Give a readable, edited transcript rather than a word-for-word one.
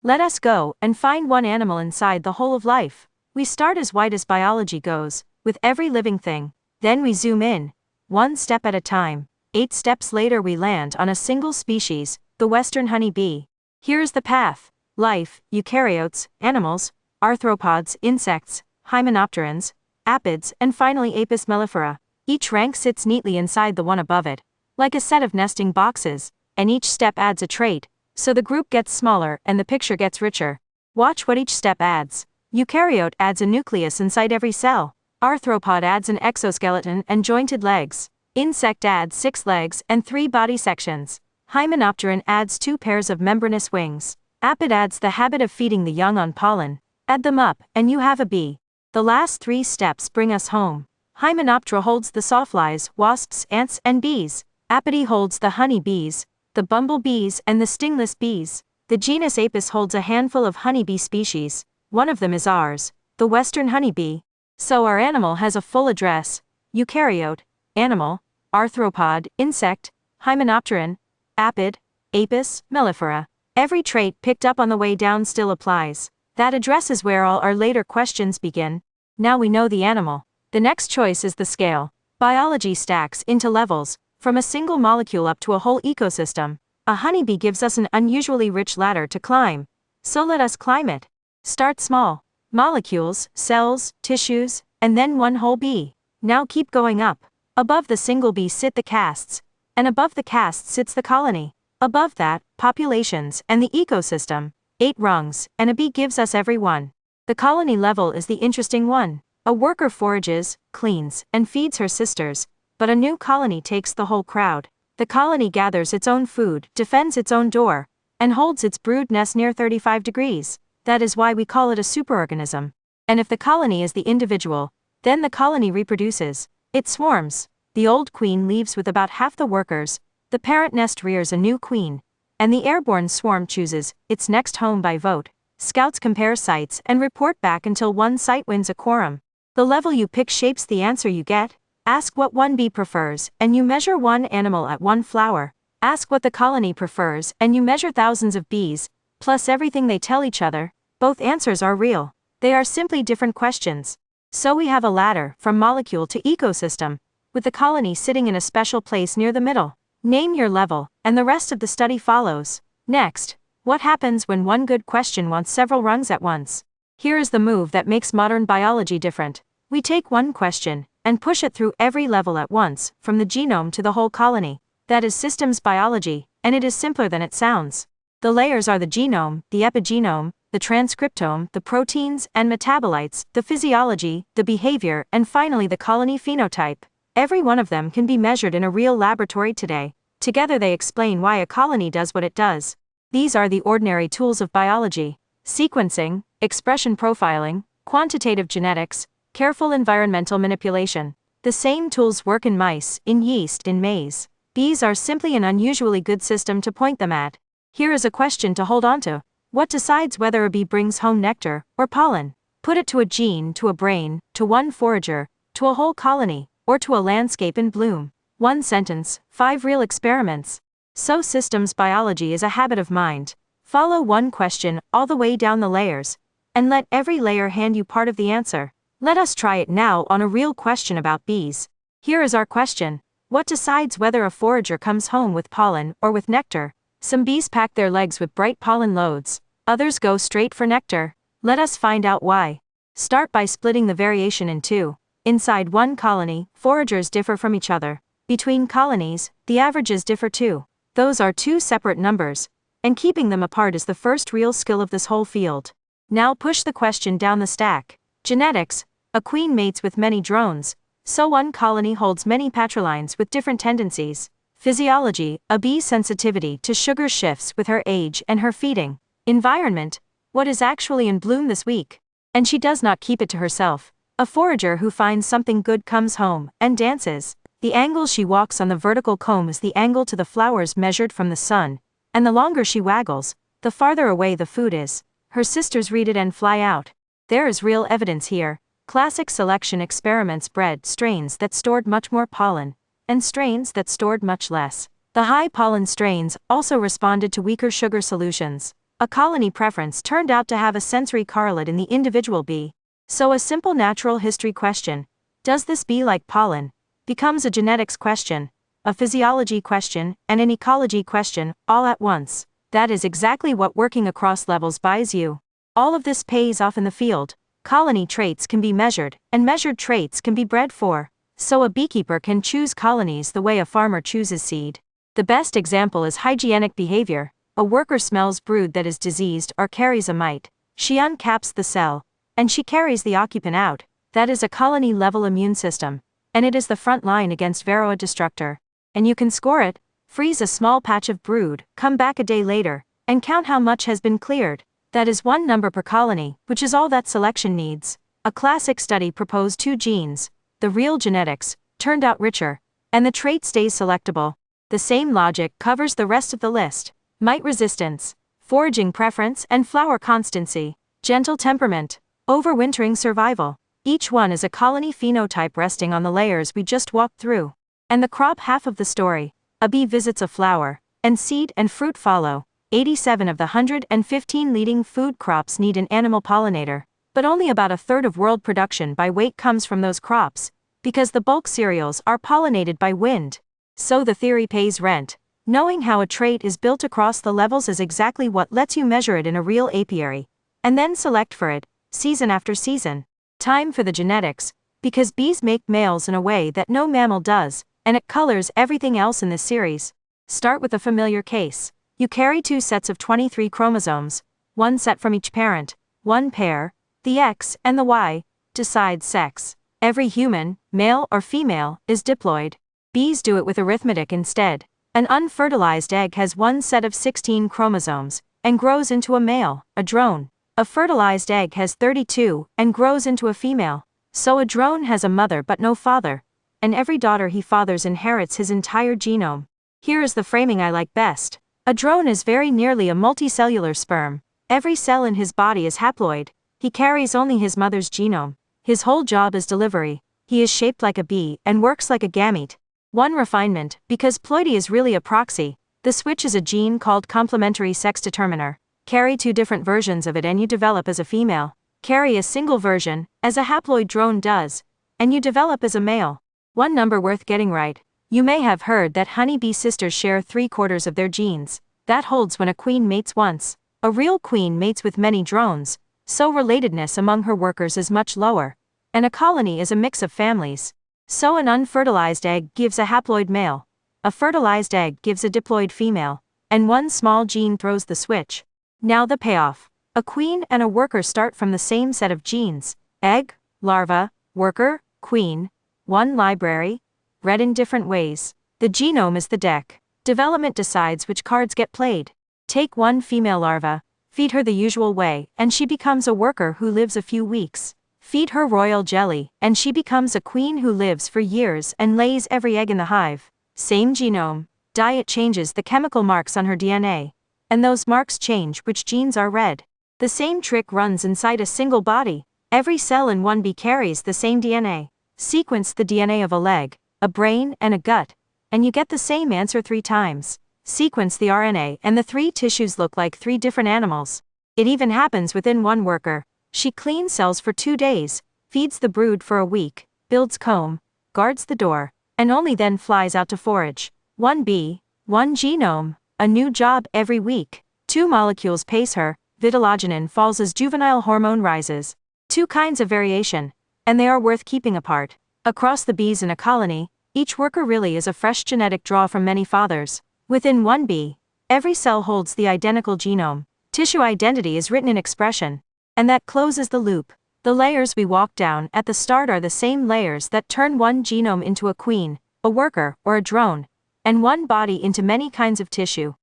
Let us go and find one animal inside the whole of life. We start as wide as biology goes, with every living thing. Then we zoom in, one step at a time. 8 steps later we land on a single species, the western honeybee. Here's the path. Life, eukaryotes, animals, arthropods, insects, hymenopterans, apids, and finally Apis mellifera. Each rank sits neatly inside the one above it, like a set of nesting boxes, and each step adds a trait, so the group gets smaller and the picture gets richer. Watch what each step adds. Eukaryote adds a nucleus inside every cell. Arthropod adds an exoskeleton and jointed legs. Insect adds 6 legs and 3 body sections. Hymenopteran adds 2 pairs of membranous wings. Apid adds the habit of feeding the young on pollen. Add them up, and you have a bee. The last 3 steps bring us home. Hymenoptera holds the sawflies, wasps, ants, and bees. Apidae holds the honey bees, the bumblebees, and the stingless bees. The genus Apis holds a handful of honeybee species. One of them is ours, the western honeybee. So our animal has a full address: eukaryote, animal, arthropod, insect, hymenopteran, apid, Apis mellifera. Every trait picked up on the way down still applies. That address is where all our later questions begin. Now we know the animal. The next choice is the scale. Biology stacks into levels, from a single molecule up to a whole ecosystem. A honeybee gives us an unusually rich ladder to climb. So let us climb it. Start small. Molecules, cells, tissues, and then one whole bee. Now keep going up. Above the single bee sit the castes, and above the castes sits the colony. Above that, populations and the ecosystem. 8 rungs, and a bee gives us every one. The colony level is the interesting one. A worker forages, cleans, and feeds her sisters, but a new colony takes the whole crowd. The colony gathers its own food, defends its own door, and holds its brood nest near 35 degrees. That is why we call it a superorganism. And if the colony is the individual, then the colony reproduces. It swarms. The old queen leaves with about half the workers, the parent nest rears a new queen, and the airborne swarm chooses its next home by vote. Scouts compare sites and report back until one site wins a quorum. The level you pick shapes the answer you get. Ask what one bee prefers, and you measure one animal at one flower. Ask what the colony prefers, and you measure thousands of bees, plus everything they tell each other. Both answers are real. They are simply different questions. So we have a ladder, from molecule to ecosystem, with the colony sitting in a special place near the middle. Name your level, and the rest of the study follows. Next, what happens when one good question wants several rungs at once? Here is the move that makes modern biology different. We take one question, and push it through every level at once, from the genome to the whole colony. That is systems biology, and it is simpler than it sounds. The layers are the genome, the epigenome, the transcriptome, the proteins and metabolites, the physiology, the behavior, and finally the colony phenotype. Every one of them can be measured in a real laboratory today. Together they explain why a colony does what it does. These are the ordinary tools of biology: sequencing, expression profiling, quantitative genetics, careful environmental manipulation. The same tools work in mice, in yeast, in maize. Bees are simply an unusually good system to point them at. Here is a question to hold on to. What decides whether a bee brings home nectar or pollen? Put it to a gene, to a brain, to one forager, to a whole colony, or to a landscape in bloom. 1 sentence, 5 real experiments. So systems biology is a habit of mind. Follow one question all the way down the layers, and let every layer hand you part of the answer. Let us try it now on a real question about bees. Here is our question. What decides whether a forager comes home with pollen or with nectar? Some bees pack their legs with bright pollen loads. Others go straight for nectar. Let us find out why. Start by splitting the variation in 2. Inside one colony, foragers differ from each other. Between colonies, the averages differ too. Those are 2 separate numbers, and keeping them apart is the first real skill of this whole field. Now push the question down the stack. Genetics: a queen mates with many drones, so one colony holds many patrolines with different tendencies. Physiology: a bee's sensitivity to sugar shifts with her age and her feeding. Environment: what is actually in bloom this week? And she does not keep it to herself. A forager who finds something good comes home and dances. The angle she walks on the vertical comb is the angle to the flowers measured from the sun, and the longer she waggles, the farther away the food is. Her sisters read it and fly out. There is real evidence here. Classic selection experiments bred strains that stored much more pollen, and strains that stored much less. The high pollen strains also responded to weaker sugar solutions. A colony preference turned out to have a sensory correlate in the individual bee. So a simple natural history question, does this bee like pollen, becomes a genetics question, a physiology question, and an ecology question, all at once. That is exactly what working across levels buys you. All of this pays off in the field. Colony traits can be measured, and measured traits can be bred for. So a beekeeper can choose colonies the way a farmer chooses seed. The best example is hygienic behavior. A worker smells brood that is diseased or carries a mite. She uncaps the cell, and she carries the occupant out. That is a colony-level immune system, and it is the front line against varroa destructor. And you can score it. Freeze a small patch of brood, come back a day later, and count how much has been cleared. That is one number per colony, which is all that selection needs. A classic study proposed 2 genes. The real genetics turned out richer, and the trait stays selectable. The same logic covers the rest of the list. Mite resistance, foraging preference and flower constancy, gentle temperament, overwintering survival. Each one is a colony phenotype resting on the layers we just walked through. And the crop half of the story. A bee visits a flower, and seed and fruit follow. 87 of the 115 leading food crops need an animal pollinator, but only about a third of world production by weight comes from those crops, because the bulk cereals are pollinated by wind. So the theory pays rent. Knowing how a trait is built across the levels is exactly what lets you measure it in a real apiary, and then select for it, season after season. Time for the genetics, because bees make males in a way that no mammal does, and it colors everything else in this series. Start with a familiar case. You carry 2 sets of 23 chromosomes, 1 set from each parent, 1 pair, the X and the Y, decides sex. Every human, male or female, is diploid. Bees do it with arithmetic instead. An unfertilized egg has 1 set of 16 chromosomes, and grows into a male, a drone. A fertilized egg has 32, and grows into a female. So a drone has a mother but no father, and every daughter he fathers inherits his entire genome. Here is the framing I like best. A drone is very nearly a multicellular sperm. Every cell in his body is haploid. He carries only his mother's genome. His whole job is delivery. He is shaped like a bee and works like a gamete. One refinement, because ploidy is really a proxy. The switch is a gene called complementary sex determiner. Carry 2 different versions of it and you develop as a female. Carry a single version, as a haploid drone does, and you develop as a male. One number worth getting right. You may have heard that honeybee sisters share 3/4 of their genes. That holds when a queen mates once. A real queen mates with many drones, so relatedness among her workers is much lower. And a colony is a mix of families. So an unfertilized egg gives a haploid male. A fertilized egg gives a diploid female. And one small gene throws the switch. Now the payoff. A queen and a worker start from the same set of genes. Egg, larva, worker, queen. One library. Read in different ways. The genome is the deck. Development decides which cards get played. Take one female larva. Feed her the usual way, and she becomes a worker who lives a few weeks. Feed her royal jelly, and she becomes a queen who lives for years and lays every egg in the hive. Same genome. Diet changes the chemical marks on her DNA. And those marks change which genes are read. The same trick runs inside a single body. Every cell in one bee carries the same DNA. Sequence the DNA of a leg, a brain, and a gut, and you get the same answer 3 times. Sequence the RNA and the 3 tissues look like 3 different animals. It even happens within one worker. She cleans cells for 2 days, feeds the brood for a week, builds comb, guards the door, and only then flies out to forage. One bee, one genome, a new job every week. 2 molecules pace her, vitellogenin falls as juvenile hormone rises. 2 kinds of variation, and they are worth keeping apart. Across the bees in a colony, each worker really is a fresh genetic draw from many fathers. Within one bee, every cell holds the identical genome. Tissue identity is written in expression. And that closes the loop. The layers we walk down at the start are the same layers that turn one genome into a queen, a worker, or a drone, and one body into many kinds of tissue.